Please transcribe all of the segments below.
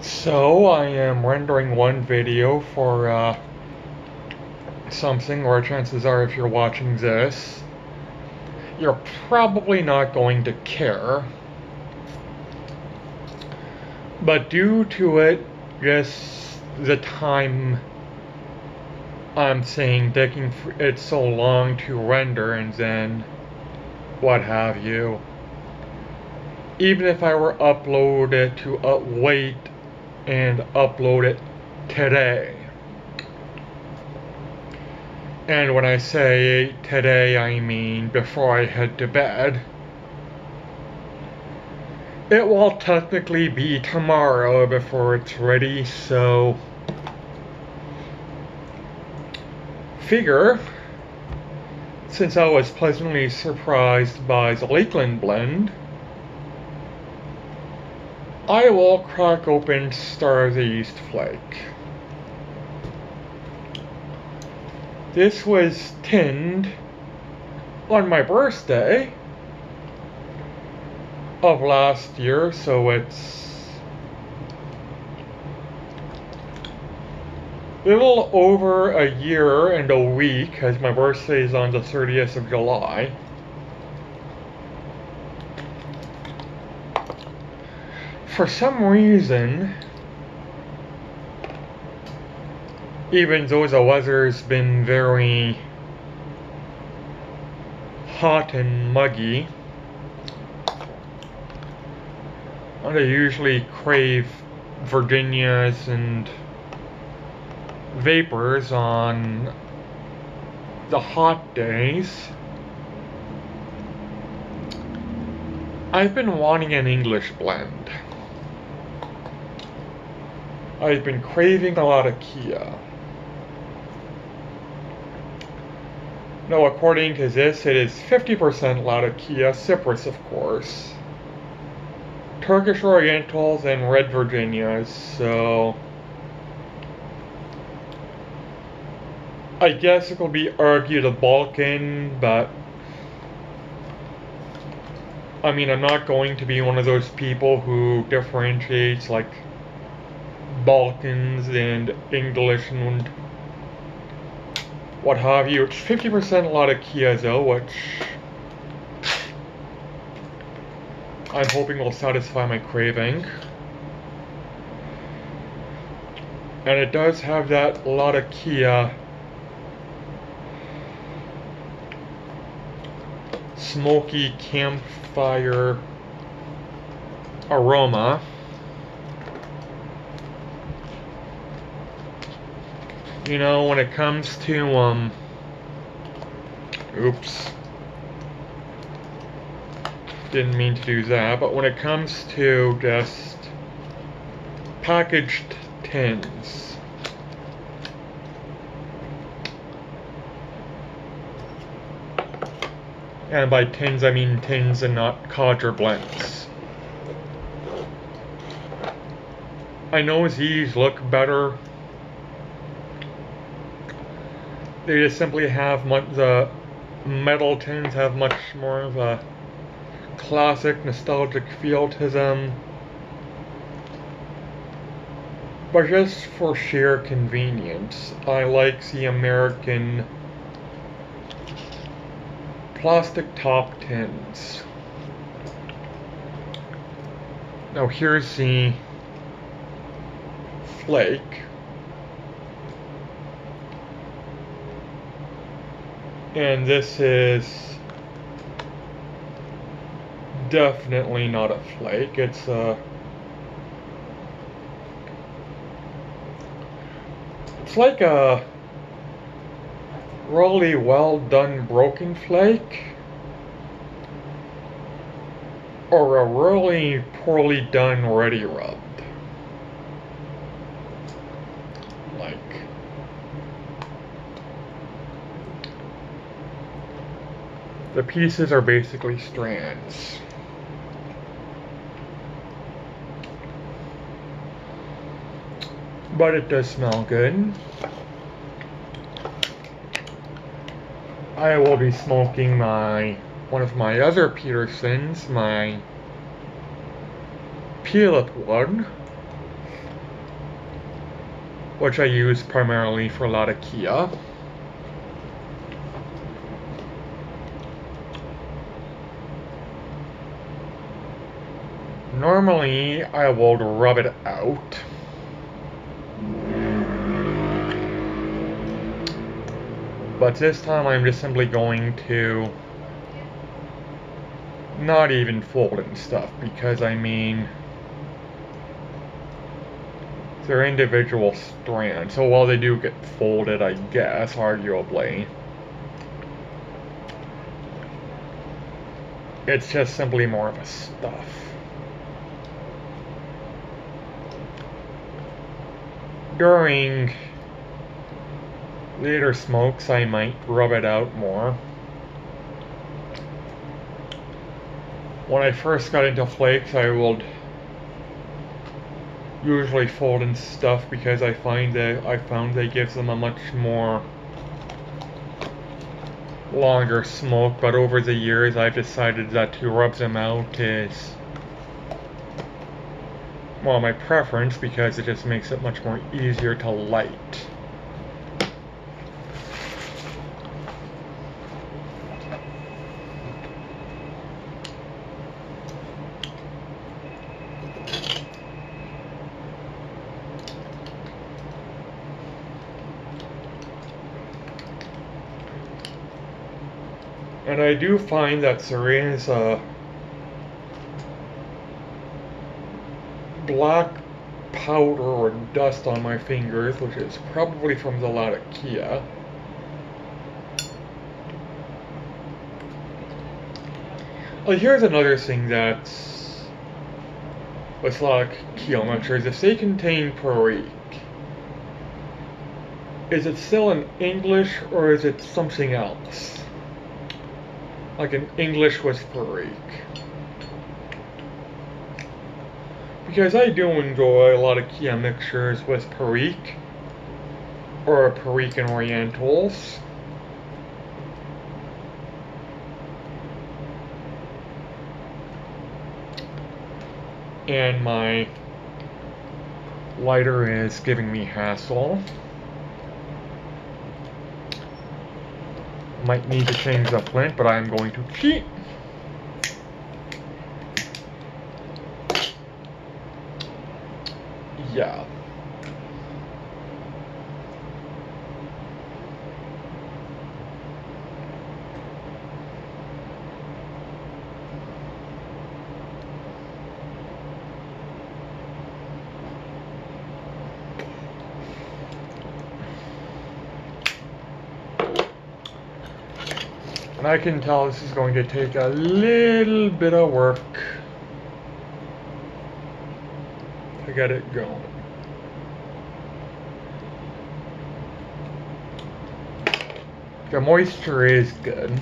So I am rendering one video for something, or chances are if you're watching this, you're probably not going to care. But due to it, just the time I'm saying taking it so long to render and then what have you, even if I were upload it to wait and upload it today. And when I say today, I mean before I head to bed. It will technically be tomorrow before it's ready, so figure, since I was pleasantly surprised by the Lakeland blend, I will crack open Star of the East Flake. This was tinned on my birthday of last year, so it's a little over a year and a week, as my birthday is on the 30th of July. For some reason, even though the weather's been very hot and muggy, I usually crave Virginias and vapors on the hot days. I've been wanting an English blend. I've been craving a lot of Kia. Now, according to this, it is 50% Latakia, Cyprus, of course, Turkish Orientals, and Red Virginias, so I guess it could be argued a Balkan, but I mean, I'm not going to be one of those people who differentiates like Balkans and English and what have you. It's 50% Latakia though, which I'm hoping will satisfy my craving. And it does have that Latakia smoky campfire aroma. You know, when it comes to, oops, didn't mean to do that, but when it comes to just packaged tins, and by tins I mean tins and not codger blends, I know these look better. They just simply have the metal tins have much more of a classic nostalgic feel to them. But just for sheer convenience, I like the American plastic top tins. Now here's the Flake. And this is definitely not a flake. It's like a really well done broken flake, or a really poorly done ready rub. Like, the pieces are basically strands. But it does smell good. I will be smoking one of my other Petersons, my Peelip one. which I use primarily for a lot of Kia. Normally, I will rub it out. But this time I'm just simply going to not even fold and stuff, because I mean, they're individual strands, so while they do get folded, I guess, arguably, it's just simply more of a stuff. During later smokes, I might rub it out more. When I first got into flakes, I would usually fold and stuff because I found that it gives them a much more longer smoke, but over the years I've decided that to rub them out is, well, my preference, because it just makes it much more easier to light. And I do find that there is a black powder or dust on my fingers, which is probably from the lot of Kia. Oh, here's another thing that's with a lot of Kia mixtures. If they contain perique, is it still in English or is it something else? Like an English with perique. Because I do enjoy a lot of Kia mixtures with perique, or perique and Orientals. And my lighter is giving me hassle. Might need to change the flint, but I'm going to cheat. Yeah. And I can tell this is going to take a little bit of work to get it going. The moisture is good.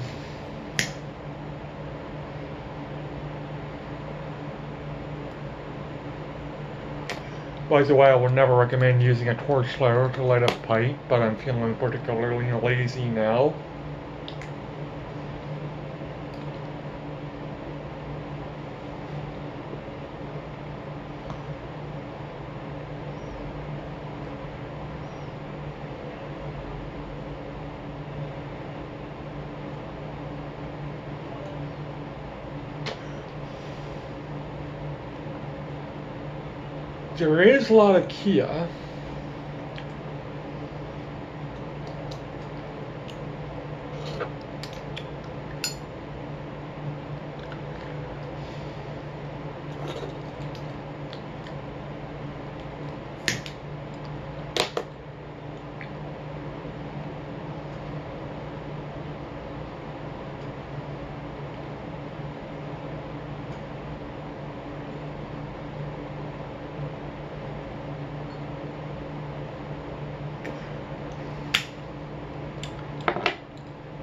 By the way, I would never recommend using a torch lighter to light a pipe, but I'm feeling particularly lazy now. There is a lot of Kia.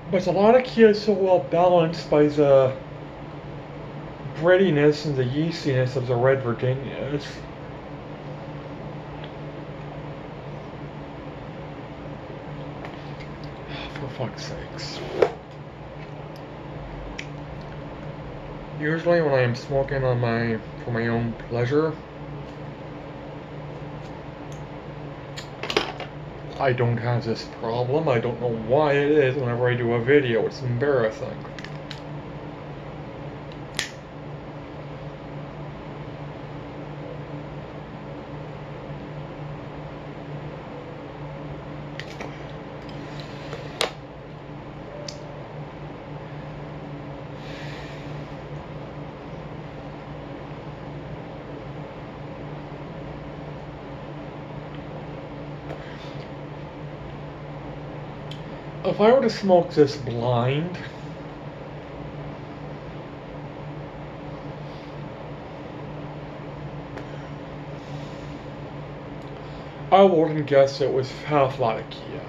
But a lot of Kia is so well balanced by the breadiness and the yeastiness of the red Virginias. For fuck's sakes. Usually when I am smoking for my own pleasure, I don't have this problem. I don't know why it is whenever I do a video. It's embarrassing. If I were to smoke this blind, I wouldn't guess it was half Latakia.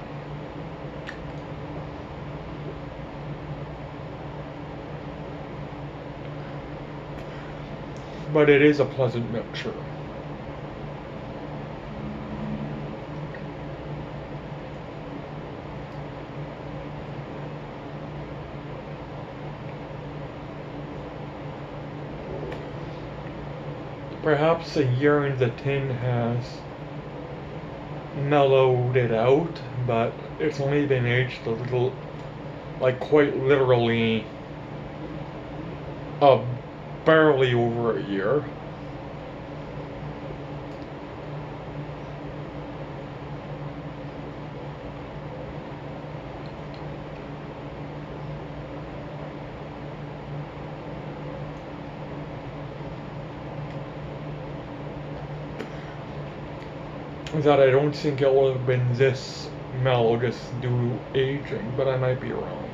But it is a pleasant mixture. Perhaps a year in the tin has mellowed it out, but it's only been aged a little, like quite literally, barely over a year. That I don't think it would have been this mellow just due to aging, but I might be wrong.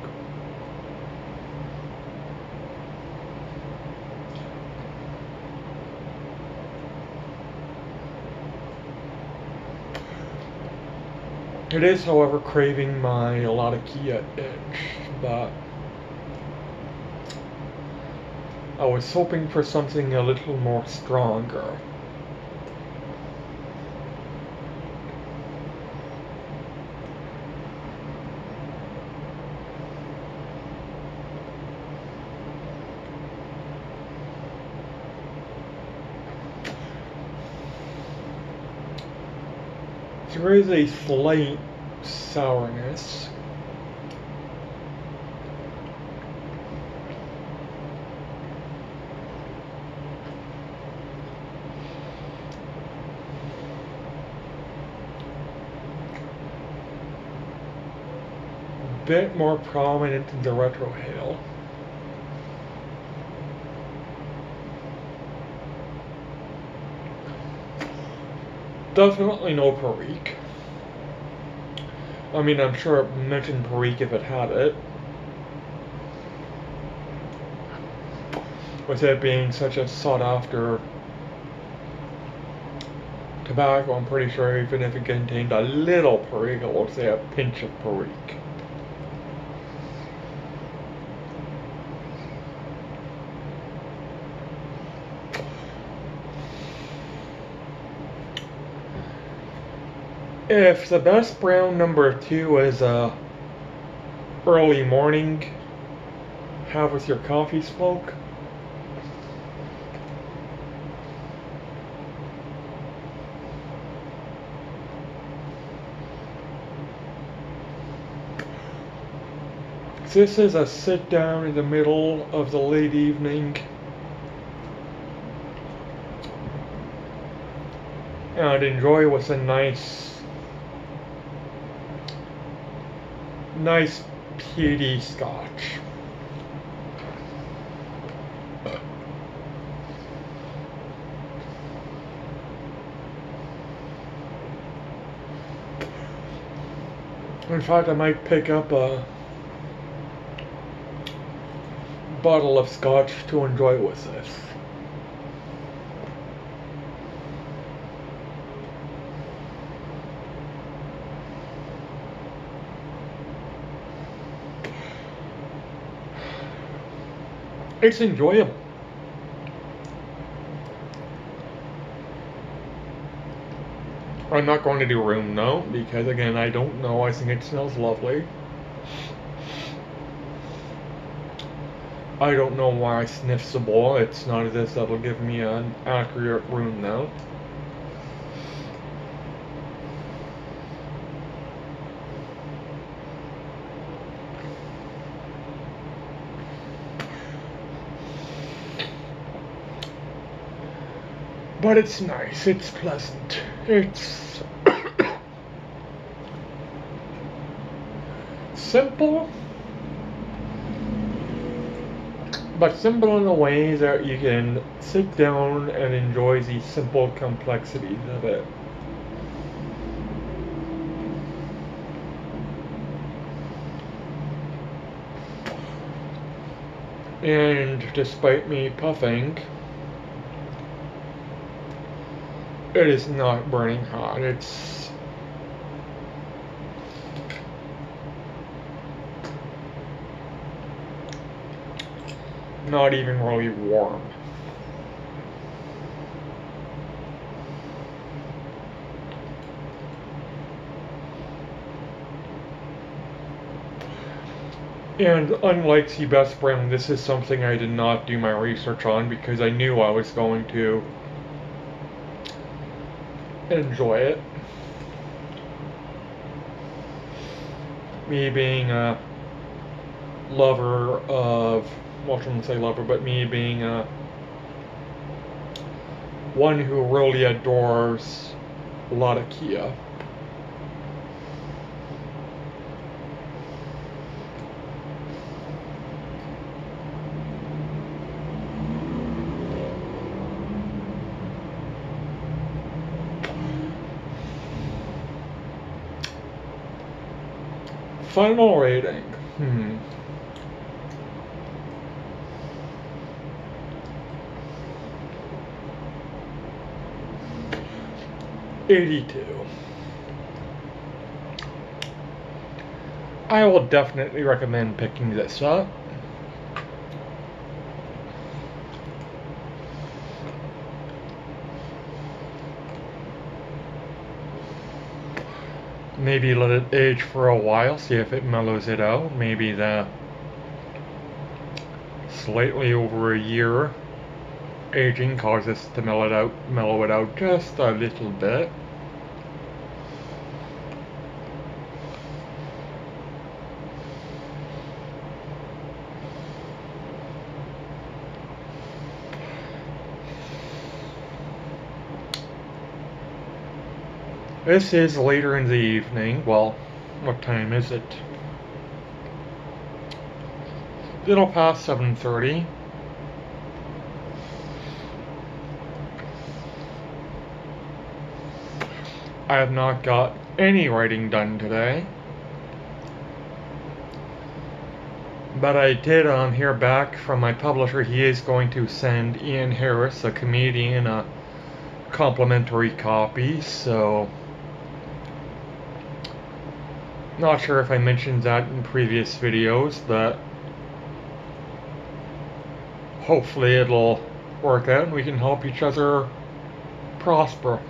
It is, however, craving my Latakia itch, but I was hoping for something a little more stronger. There is a slight sourness. A bit more prominent in the retrohale. Definitely no Perique. I mean, I'm sure it mentioned Perique if it had it. With it being such a sought-after tobacco, I'm pretty sure even if it contained a little Perique, it would say a pinch of Perique. If the best brown number 2 is early morning, have with your coffee smoke, this is a sit down in the middle of the late evening and enjoy with a nice peaty scotch. In fact, I might pick up a bottle of scotch to enjoy with this. It's enjoyable. I'm not going to do room now because again I don't know. I think it smells lovely. I don't know why I sniffed the bowl. It's not as if that'll give me an accurate room now. But it's nice, it's pleasant, it's simple, but simple in a way that you can sit down and enjoy the simple complexities of it. And despite me puffing, it is not burning hot. It's not even really warm. And unlike the best brand, this is something I did not do my research on because I knew I was going to enjoy it. Me being a lover of, well, I shouldn't say lover, but me being a one who really adores a lot of Kia. Final rating. 82. I will definitely recommend picking this up. Maybe let it age for a while, see if it mellows it out. Maybe the slightly over a year aging causes to mellow it out just a little bit. This is later in the evening. Well, what time is it? Little past 7:30. I have not got any writing done today. But I did hear back from my publisher. He is going to send Ian Harris, a comedian, a complimentary copy, so not sure if I mentioned that in previous videos, but hopefully it'll work out and we can help each other prosper.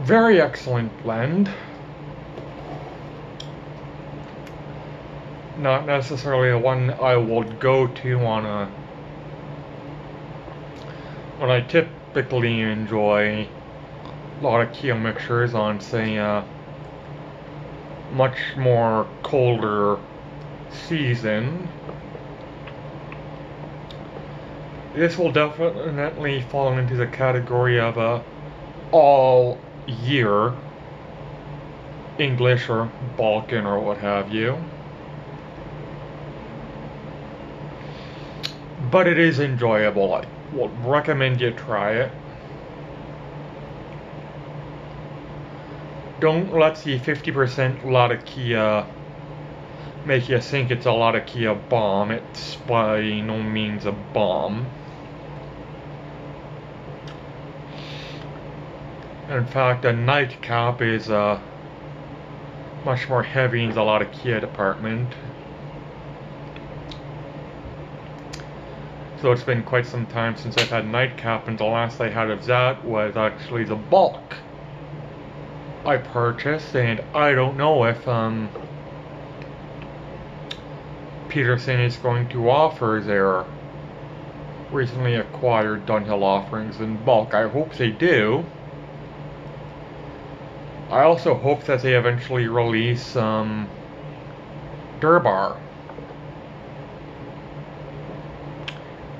Very excellent blend. Not necessarily the one I would go to on a when I typically enjoy a lot of Kia mixtures on, say, a much more colder season. This will definitely fall into the category of a all year English or Balkan or what have you. But it is enjoyable. I would recommend you try it. Don't let the 50% Lotta Kia make you think it's a Lotta Kia bomb. It's by no means a bomb. In fact, a nightcap is much more heavy in the Lotta Kia department. So it's been quite some time since I've had nightcap, and the last I had of that was actually the bulk I purchased, and I don't know if Peterson is going to offer their recently acquired Dunhill offerings in bulk. I hope they do. I also hope that they eventually release some Durbar.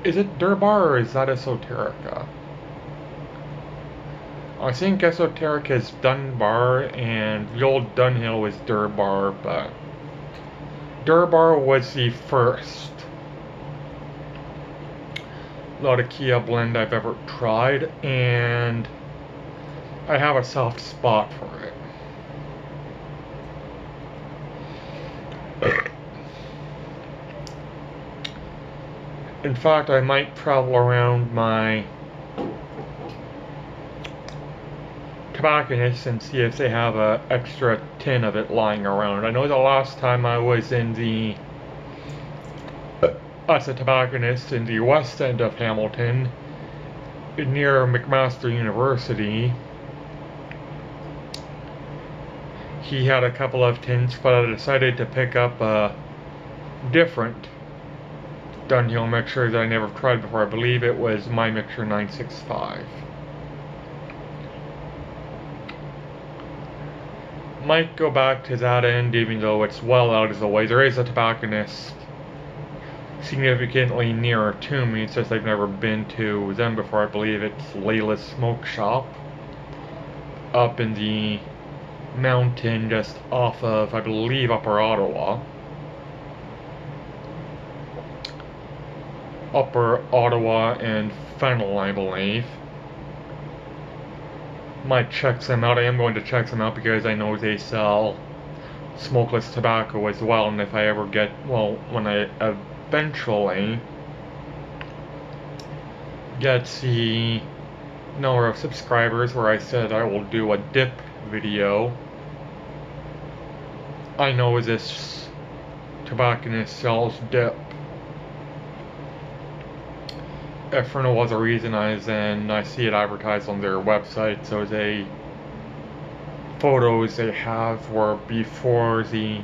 Is it Durbar or is that Esoterica? I think Esoterica is Dunbar and the old Dunhill was Durbar, but Durbar was the first Latakia blend I've ever tried, and I have a soft spot for it. In fact, I might travel around my tobacconist and see if they have an extra tin of it lying around. I know the last time I was in the as a tobacconist in the west end of Hamilton, near McMaster University, he had a couple of tins, but I decided to pick up a different Dunhill mixture that I never tried before. I believe it was My Mixture 965. Might go back to that end, even though it's well out of the way. There is a tobacconist significantly nearer to me. It's just I've never been to them before. I believe it's Layla's Smoke Shop up in the mountain just off of, I believe, Upper Ottawa. Upper Ottawa and Fennel, I believe. Might check them out. I am going to check them out because I know they sell smokeless tobacco as well, and if I ever get, well, when I eventually get the number of subscribers where I said I will do a dip video, I know this tobacconist sells dip. If for no other reason, I see it advertised on their website, so the photos they have were before the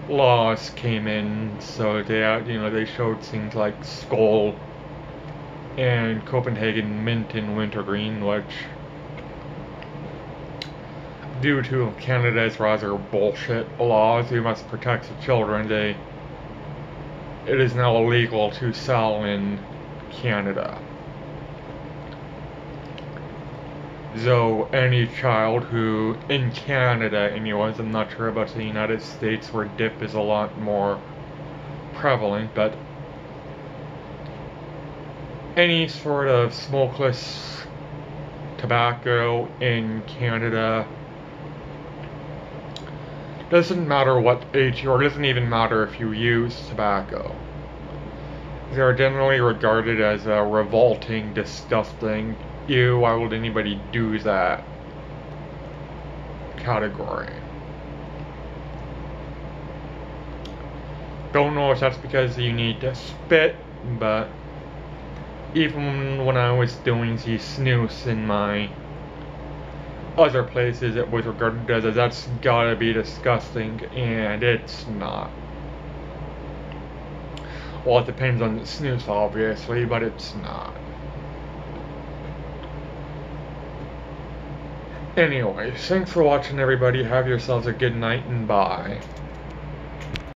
laws came in, so they showed things like Skoal and Copenhagen Mint and Wintergreen, which, due to Canada's rather bullshit laws, we must protect the children, it is now illegal to sell in Canada. So any child who, in Canada anyways, I'm not sure about the United States where dip is a lot more prevalent, but any sort of smokeless tobacco in Canada, doesn't matter what age you are, doesn't even matter if you use tobacco. They are generally regarded as a revolting, disgusting, ew, why would anybody do that category. Don't know if that's because you need to spit, but even when I was doing the snus in my other places, it was regarded as that's gotta be disgusting, and it's not. Well, it depends on the snus, obviously, but it's not. Anyways, thanks for watching, everybody. Have yourselves a good night, and bye.